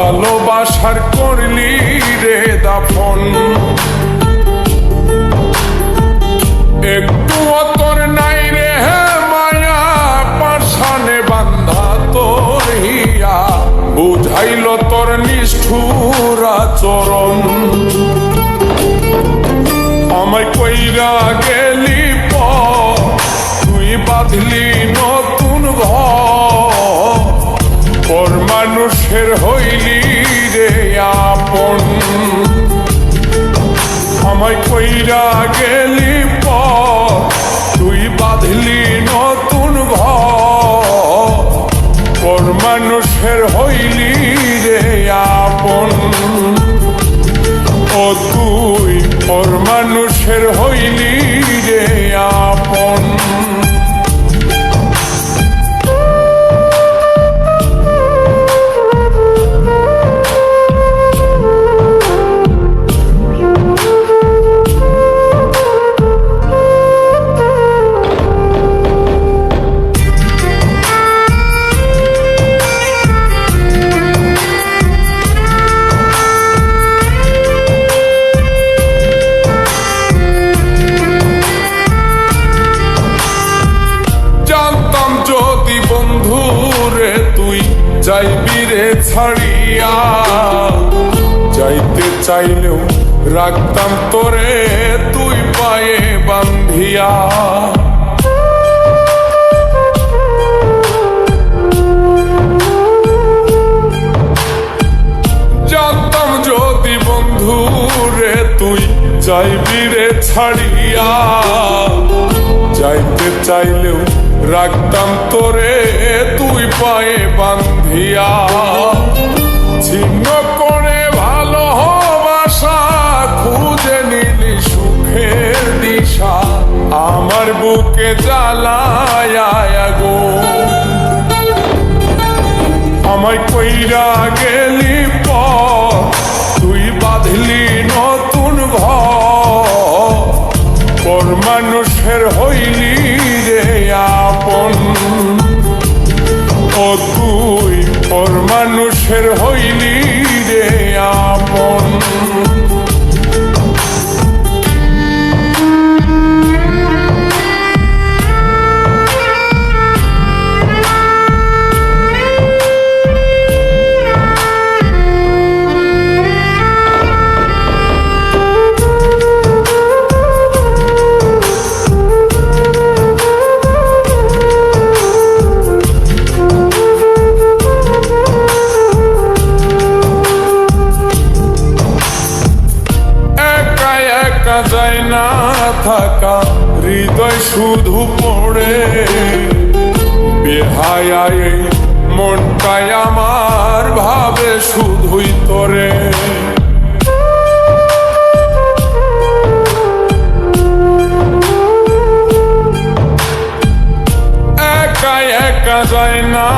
ভালোবাসার করলি রে দাফন। একটু তোর নাই রে মায়া, পাশানে বান্ধা তোর হিয়া, বুঝাইল তোর নিষ্ঠুর আচরণ। আমায় কইরা গেলি তুই বাঁধলি নতুন ঘর, পর মানুষের হইলি রে আপন। আমায় কইরা গেলি তুই বাঁধলি নতুন ঘর, পর মানুষের হইলি রে আপন। ও তুই পর মানুষের হইলি রে আপন। যাইবি রে ছাড়িয়া, যাইতে চাইলেও রাখতাম তোরে তুই পায়ে বান্ধিয়া। জানতাম যদি বন্ধু রে তুই যাইবি রে ছাড়িয়া, যাইতে চাইলেও রাখতাম তোরে তুই পায়ে বান্ধিয়া। ছিন্ন করে ভালোবাসা খুঁজে নিলি সুখের দিশা, আমার বুকে জ্বালায় গো। আমায় কইরা গেলি তুই বাঁধলি নতুন ঘর, পর মানুষের হইলি রে আপন। ও তুই পর মানুষের হইলি রে আপন। যায় না থাকা হৃদয় শুধু পড়ে, বেহায়ায় মনটাই আমার ভাবে শুধুই তোরে। একা একা যায় না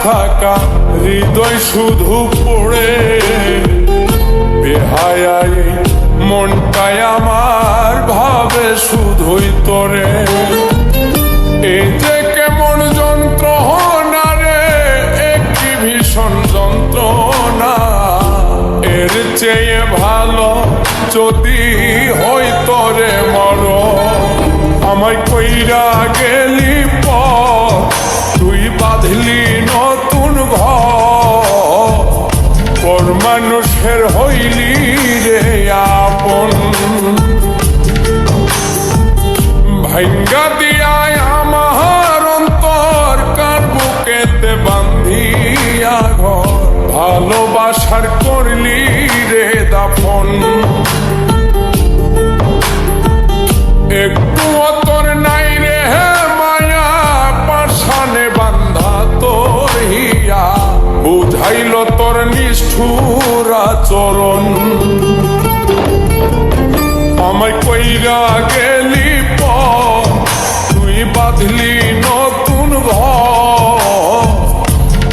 থাকা হৃদয় শুধু পড়ে, বেহায়ায় মনটাই আমার ভাবে শুধুই তোরে। এই যে কেমন যন্ত্রণা রে, একটি ভীষণ যন্ত্রণা, এর চেয়ে ভালো যদি হই তোরে মর। আমায় কইরা গেলি তুই বাঁধলি নতুন ঘর, পর মানুষের হইলি রে আপন। ভাঙ্গা দিয়ায় আমার অন্তর কার বুকেতে বান্ধিয়া ঘর, ভালোবাসার করলি রে দাফন। একটু তোর নাই রে মায়া, পাশানে বান্ধা তোর হিয়া, বুঝাইল তোর নিষ্ঠুর আচরণ। আমায় কইরা গেলি তুই বাঁধলি নতুন ঘর,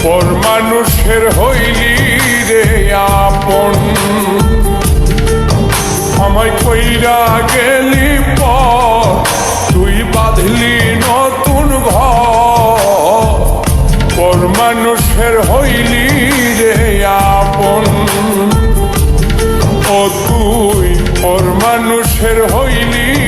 পর মানুষের হইলি রে আপন। আমায় কইরা গেলি তুই বাঁধলি নতুন ঘর, পর মানুষের হইলি রে আপন। মন ও তুই ওর মানুষের হইলি